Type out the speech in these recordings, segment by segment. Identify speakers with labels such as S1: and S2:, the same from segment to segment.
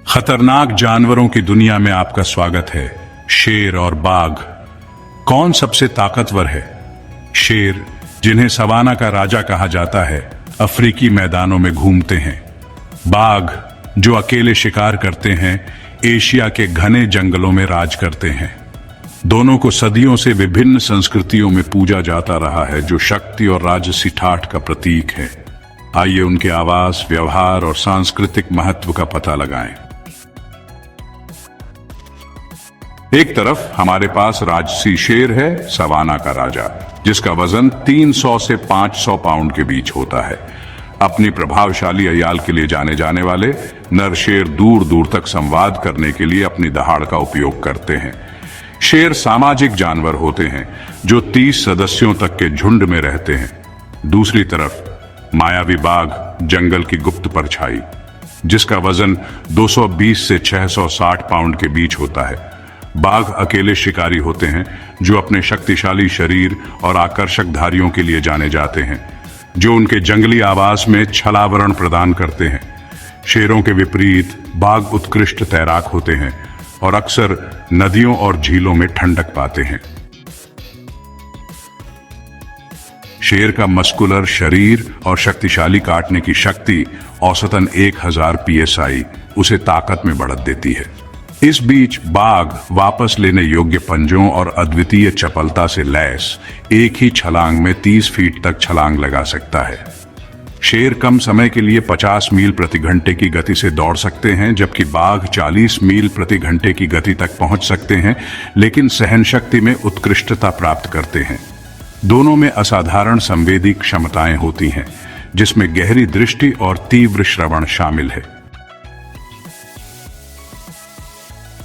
S1: खतरनाक जानवरों की दुनिया में आपका स्वागत है। शेर और बाघ, कौन सबसे ताकतवर है? शेर, जिन्हें सवाना का राजा कहा जाता है, अफ्रीकी मैदानों में घूमते हैं। बाघ, जो अकेले शिकार करते हैं, एशिया के घने जंगलों में राज करते हैं। दोनों को सदियों से विभिन्न संस्कृतियों में पूजा जाता रहा है, जो शक्ति और राजसी ठाठ का प्रतीक है। आइए उनके आवास, व्यवहार और सांस्कृतिक महत्व का पता लगाएं। एक तरफ हमारे पास राजसी शेर है, सवाना का राजा, जिसका वजन 300 से 500 पाउंड के बीच होता है। अपनी प्रभावशाली अयाल के लिए जाने जाने वाले नर शेर दूर दूर तक संवाद करने के लिए अपनी दहाड़ का उपयोग करते हैं। शेर सामाजिक जानवर होते हैं, जो 30 सदस्यों तक के झुंड में रहते हैं। दूसरी तरफ मायावी बाघ, जंगल की गुप्त परछाई, जिसका वजन 220 से 660 पाउंड के बीच होता है। बाघ अकेले शिकारी होते हैं, जो अपने शक्तिशाली शरीर और आकर्षक धारियों के लिए जाने जाते हैं, जो उनके जंगली आवास में छलावरण प्रदान करते हैं। शेरों के विपरीत बाघ उत्कृष्ट तैराक होते हैं और अक्सर नदियों और झीलों में ठंडक पाते हैं। शेर का मस्कुलर शरीर और शक्तिशाली काटने की शक्ति औसतन 1000 psi उसे ताकत में बढ़त देती है। इस बीच बाघ वापस लेने योग्य पंजों और अद्वितीय चपलता से लैस एक ही छलांग में 30 फीट तक छलांग लगा सकता है। शेर कम समय के लिए 50 मील प्रति घंटे की गति से दौड़ सकते हैं, जबकि बाघ 40 मील प्रति घंटे की गति तक पहुंच सकते हैं, लेकिन सहन शक्ति में उत्कृष्टता प्राप्त करते हैं। दोनों में असाधारण संवेदी क्षमताएं होती हैं, जिसमें गहरी दृष्टि और तीव्र श्रवण शामिल है।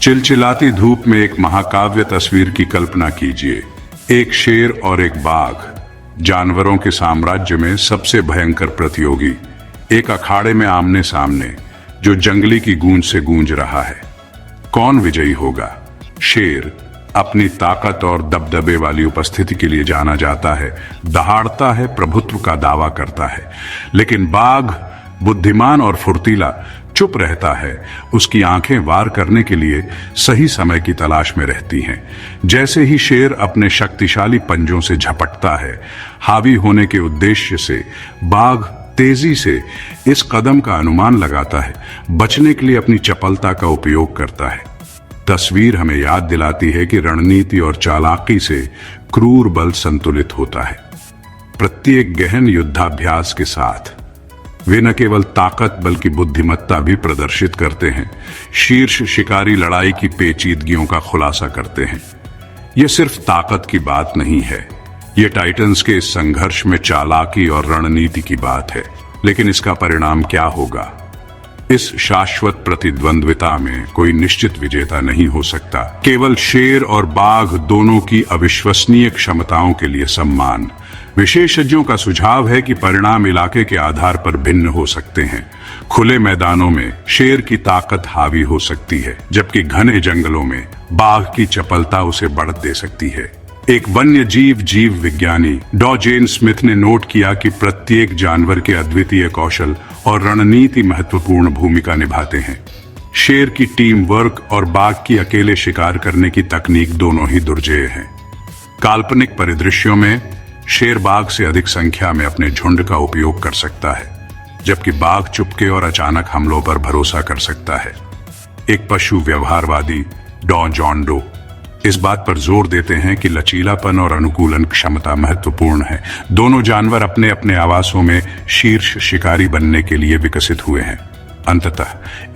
S1: चिलचिलाती धूप में एक महाकाव्य तस्वीर की कल्पना कीजिए। एक शेर और एक बाघ, जानवरों के साम्राज्य में सबसे भयंकर प्रतियोगी, एक अखाड़े में आमने सामने, जो जंगली की गूंज से गूंज रहा है। कौन विजयी होगा? शेर अपनी ताकत और दबदबे वाली उपस्थिति के लिए जाना जाता है, दहाड़ता है, प्रभुत्व का दावा करता है। लेकिन बाघ बुद्धिमान और फुर्तीला, चुप रहता है, उसकी आंखें वार करने के लिए सही समय की तलाश में रहती हैं। जैसे ही शेर अपने शक्तिशाली पंजों से झपटता है, हावी होने के उद्देश्य से बाघ तेजी से इस कदम का अनुमान लगाता है, बचने के लिए अपनी चपलता का उपयोग करता है। तस्वीर हमें याद दिलाती है कि रणनीति और चालाकी से क्रूर बल संतुलित होता है। प्रत्येक गहन युद्धाभ्यास के साथ वे न केवल ताकत बल्कि बुद्धिमत्ता भी प्रदर्शित करते हैं। शीर्ष शिकारी लड़ाई की पेचीदगियों का खुलासा करते हैं। यह सिर्फ ताकत की बात नहीं है, यह टाइटन्स के इस संघर्ष में चालाकी और रणनीति की बात है। लेकिन इसका परिणाम क्या होगा? इस शाश्वत प्रतिद्वंद्विता में कोई निश्चित विजेता नहीं हो सकता। केवल शेर और बाघ दोनों की अविश्वसनीय क्षमताओं के लिए सम्मान। विशेषज्ञों का सुझाव है कि परिणाम इलाके के आधार पर भिन्न हो सकते हैं। खुले मैदानों में शेर की ताकत हावी हो सकती है, जबकि घने जंगलों में बाघ की चपलता उसे बढ़त दे सकती है। एक वन्य जीव विज्ञानी डॉ जेन स्मिथ ने नोट किया कि प्रत्येक जानवर के अद्वितीय कौशल और रणनीति महत्वपूर्ण भूमिका निभाते हैं। शेर की टीम वर्क और बाघ की अकेले शिकार करने की तकनीक दोनों ही दुर्जेय हैं। काल्पनिक परिदृश्यों में शेर बाघ से अधिक संख्या में अपने झुंड का उपयोग कर सकता है, जबकि बाघ चुपके और अचानक हमलों पर भरोसा कर सकता है। एक पशु व्यवहारवादी डॉ जॉन डो इस बात पर जोर देते हैं कि लचीलापन और अनुकूलन क्षमता महत्वपूर्ण है। दोनों जानवर अपने अपने आवासों में शीर्ष शिकारी बनने के लिए विकसित हुए हैं। अंततः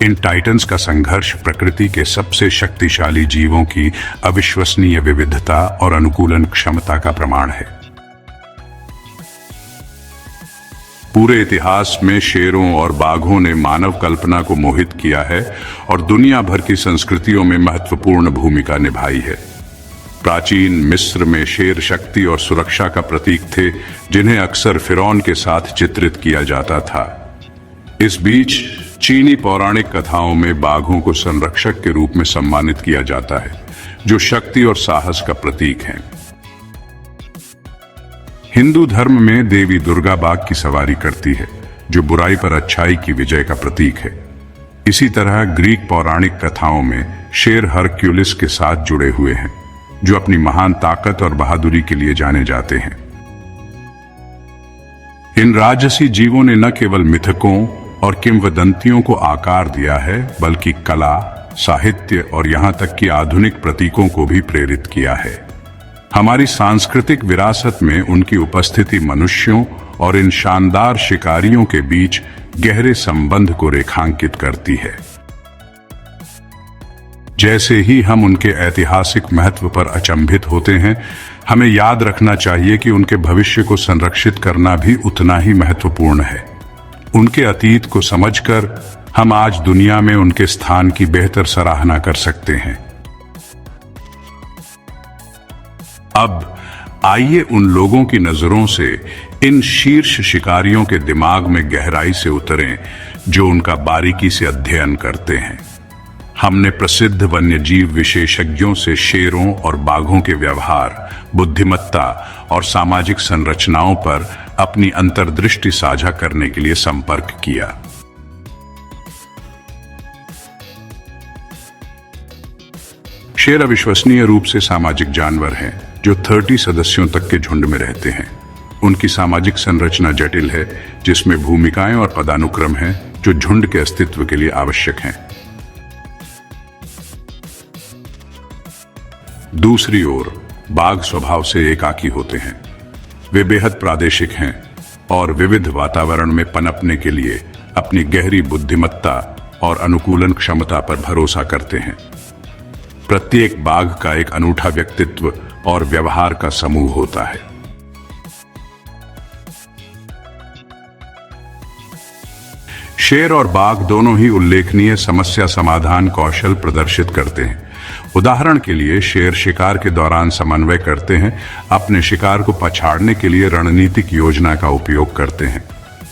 S1: इन टाइटन्स का संघर्ष प्रकृति के सबसे शक्तिशाली जीवों की अविश्वसनीय विविधता और अनुकूलन क्षमता का प्रमाण है। पूरे इतिहास में शेरों और बाघों ने मानव कल्पना को मोहित किया है और दुनिया भर की संस्कृतियों में महत्वपूर्ण भूमिका निभाई है। प्राचीन मिस्र में शेर शक्ति और सुरक्षा का प्रतीक थे, जिन्हें अक्सर फिरौन के साथ चित्रित किया जाता था। इस बीच चीनी पौराणिक कथाओं में बाघों को संरक्षक के रूप में सम्मानित किया जाता है, जो शक्ति और साहस का प्रतीक हैं। हिंदू धर्म में देवी दुर्गा बाघ की सवारी करती है, जो बुराई पर अच्छाई की विजय का प्रतीक है। इसी तरह ग्रीक पौराणिक कथाओं में शेर हरक्यूलिस के साथ जुड़े हुए हैं, जो अपनी महान ताकत और बहादुरी के लिए जाने जाते हैं। इन राजसी जीवों ने न केवल मिथकों और किंवदंतियों को आकार दिया है, बल्कि कला, साहित्य और यहां तक कि आधुनिक प्रतीकों को भी प्रेरित किया है। हमारी सांस्कृतिक विरासत में उनकी उपस्थिति मनुष्यों और इन शानदार शिकारियों के बीच गहरे संबंध को रेखांकित करती है। जैसे ही हम उनके ऐतिहासिक महत्व पर अचंभित होते हैं, हमें याद रखना चाहिए कि उनके भविष्य को संरक्षित करना भी उतना ही महत्वपूर्ण है। उनके अतीत को समझकर हम आज दुनिया में उनके स्थान की बेहतर सराहना कर सकते हैं। अब आइए उन लोगों की नजरों से इन शीर्ष शिकारियों के दिमाग में गहराई से उतरें, जो उनका बारीकी से अध्ययन करते हैं। हमने प्रसिद्ध वन्यजीव विशेषज्ञों से शेरों और बाघों के व्यवहार, बुद्धिमत्ता और सामाजिक संरचनाओं पर अपनी अंतर्दृष्टि साझा करने के लिए संपर्क किया। शेर अविश्वसनीय रूप से सामाजिक जानवर हैं, जो 30 सदस्यों तक के झुंड में रहते हैं। उनकी सामाजिक संरचना जटिल है, जिसमें भूमिकाएं और पदानुक्रम हैं जो झुंड के अस्तित्व के लिए आवश्यक हैं। दूसरी ओर बाघ स्वभाव से एकाकी होते हैं। वे बेहद प्रादेशिक हैं और विविध वातावरण में पनपने के लिए अपनी गहरी बुद्धिमत्ता और अनुकूलन क्षमता पर भरोसा करते हैं। प्रत्येक बाघ का एक अनूठा व्यक्तित्व और व्यवहार का समूह होता है। शेर और बाघ दोनों ही उल्लेखनीय समस्या समाधान कौशल प्रदर्शित करते हैं। उदाहरण के लिए शेर शिकार के दौरान समन्वय करते हैं, अपने शिकार को पछाड़ने के लिए रणनीतिक योजना का उपयोग करते हैं।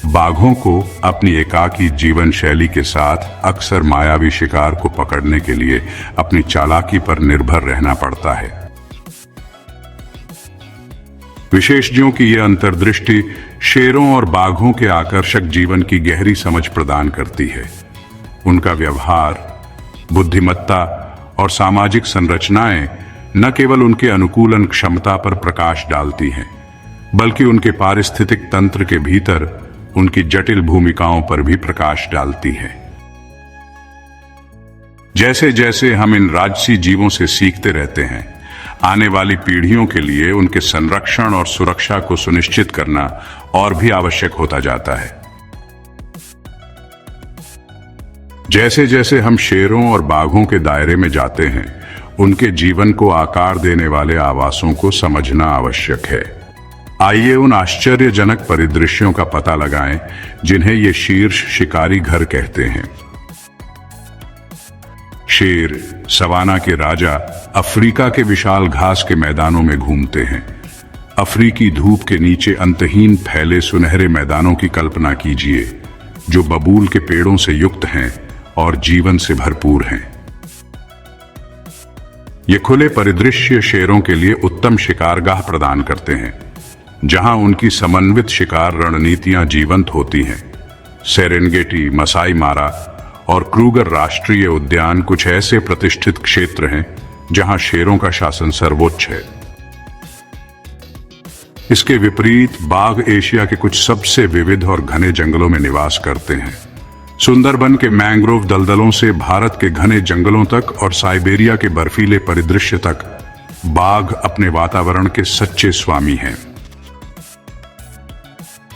S1: बाघों को अपनी एकाकी जीवन शैली के साथ अक्सर मायावी शिकार को पकड़ने के लिए अपनी चालाकी पर निर्भर रहना पड़ता है। विशेषज्ञों की यह अंतर्दृष्टि शेरों और बाघों के आकर्षक जीवन की गहरी समझ प्रदान करती है। उनका व्यवहार, बुद्धिमत्ता और सामाजिक संरचनाएं न केवल उनके अनुकूलन क्षमता पर प्रकाश डालती हैं, बल्कि उनके पारिस्थितिक तंत्र के भीतर उनकी जटिल भूमिकाओं पर भी प्रकाश डालती हैं। जैसे जैसे हम इन राजसी जीवों से सीखते रहते हैं, आने वाली पीढ़ियों के लिए उनके संरक्षण और सुरक्षा को सुनिश्चित करना और भी आवश्यक होता जाता है। जैसे जैसे हम शेरों और बाघों के दायरे में जाते हैं, उनके जीवन को आकार देने वाले आवासों को समझना आवश्यक है। आइए उन आश्चर्यजनक परिदृश्यों का पता लगाएं जिन्हें ये शीर्ष शिकारी घर कहते हैं। शेर, सवाना के राजा, अफ्रीका के विशाल घास के मैदानों में घूमते हैं। अफ्रीकी धूप के नीचे अंतहीन फैले सुनहरे मैदानों की कल्पना कीजिए, जो बबूल के पेड़ों से युक्त हैं और जीवन से भरपूर हैं। ये खुले परिदृश्य शेरों के लिए उत्तम शिकारगाह प्रदान करते हैं, जहां उनकी समन्वित शिकार रणनीतियां जीवंत होती हैं। सेरेंगेटी, मसाई मारा और क्रूगर राष्ट्रीय उद्यान कुछ ऐसे प्रतिष्ठित क्षेत्र हैं जहां शेरों का शासन सर्वोच्च है। इसके विपरीत बाघ एशिया के कुछ सबसे विविध और घने जंगलों में निवास करते हैं। सुंदरबन के मैंग्रोव दलदलों से भारत के घने जंगलों तक और साइबेरिया के बर्फीले परिदृश्य तक बाघ अपने वातावरण के सच्चे स्वामी हैं।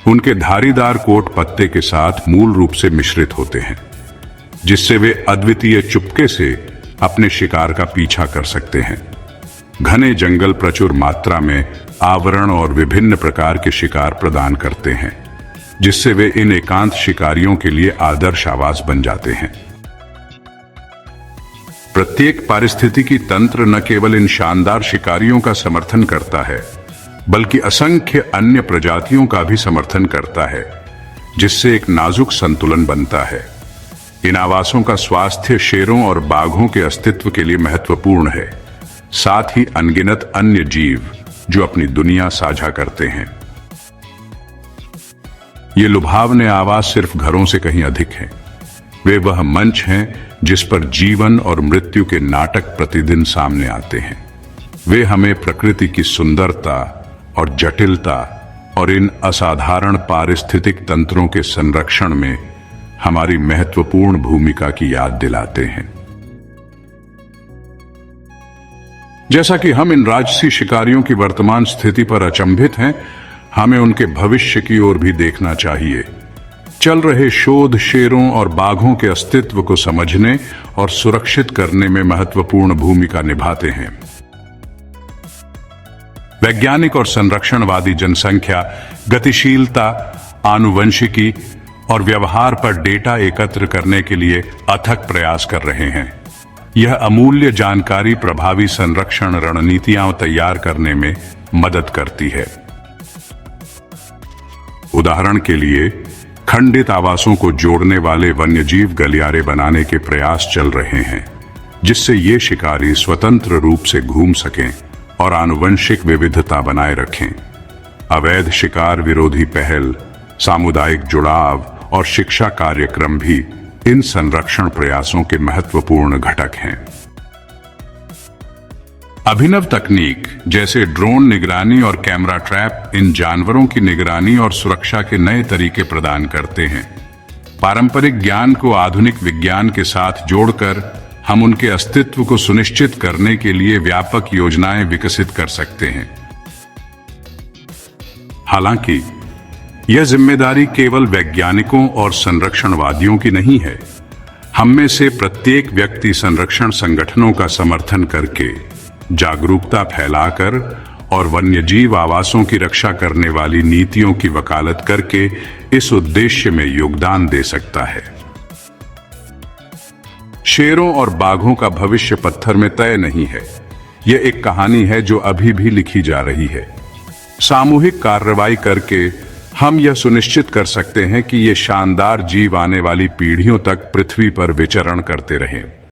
S1: उनके धारीदार कोट पत्ते के साथ मूल रूप से मिश्रित होते हैं, जिससे वे अद्वितीय चुपके से अपने शिकार का पीछा कर सकते हैं। घने जंगल प्रचुर मात्रा में आवरण और विभिन्न प्रकार के शिकार प्रदान करते हैं, जिससे वे इन एकांत शिकारियों के लिए आदर्श आवास बन जाते हैं। प्रत्येक पारिस्थितिकी तंत्र न केवल इन शानदार शिकारियों का समर्थन करता है, बल्कि असंख्य अन्य प्रजातियों का भी समर्थन करता है, जिससे एक नाजुक संतुलन बनता है। इन आवासों का स्वास्थ्य शेरों और बाघों के अस्तित्व के लिए महत्वपूर्ण है, साथ ही अनगिनत अन्य जीव जो अपनी दुनिया साझा करते हैं। ये लुभावने आवास सिर्फ घरों से कहीं अधिक हैं। वे वह मंच हैं जिस पर जीवन और मृत्यु के नाटक प्रतिदिन सामने आते हैं। वे हमें प्रकृति की सुंदरता और जटिलता और इन असाधारण पारिस्थितिक तंत्रों के संरक्षण में हमारी महत्वपूर्ण भूमिका की याद दिलाते हैं। जैसा कि हम इन राजसी शिकारियों की वर्तमान स्थिति पर अचंभित हैं, हमें उनके भविष्य की ओर भी देखना चाहिए। चल रहे शोध शेरों और बाघों के अस्तित्व को समझने और सुरक्षित करने में महत्वपूर्ण भूमिका निभाते हैं। वैज्ञानिक और संरक्षणवादी जनसंख्या, गतिशीलता, आनुवंशिकी और व्यवहार पर डेटा एकत्र करने के लिए अथक प्रयास कर रहे हैं। यह अमूल्य जानकारी प्रभावी संरक्षण रणनीतियां तैयार करने में मदद करती है। उदाहरण के लिए, खंडित आवासों को जोड़ने वाले वन्यजीव गलियारे बनाने के प्रयास चल रहे हैं, जिससे ये शिकारी स्वतंत्र रूप से घूम सकें और आनुवंशिक विविधता बनाए रखें। अवैध शिकार विरोधी पहल, सामुदायिक जुड़ाव और शिक्षा कार्यक्रम भी इन संरक्षण प्रयासों के महत्वपूर्ण घटक हैं। अभिनव तकनीक जैसे ड्रोन निगरानी और कैमरा ट्रैप इन जानवरों की निगरानी और सुरक्षा के नए तरीके प्रदान करते हैं। पारंपरिक ज्ञान को आधुनिक विज्ञान के साथ जोड़कर हम उनके अस्तित्व को सुनिश्चित करने के लिए व्यापक योजनाएं विकसित कर सकते हैं। हालांकि यह जिम्मेदारी केवल वैज्ञानिकों और संरक्षणवादियों की नहीं है। हम में से प्रत्येक व्यक्ति संरक्षण संगठनों का समर्थन करके, जागरूकता फैलाकर और वन्यजीव आवासों की रक्षा करने वाली नीतियों की वकालत करके इस उद्देश्य में योगदान दे सकता है। शेरों और बाघों का भविष्य पत्थर में तय नहीं है। यह एक कहानी है जो अभी भी लिखी जा रही है। सामूहिक कार्रवाई करके हम यह सुनिश्चित कर सकते हैं कि ये शानदार जीव आने वाली पीढ़ियों तक पृथ्वी पर विचरण करते रहें।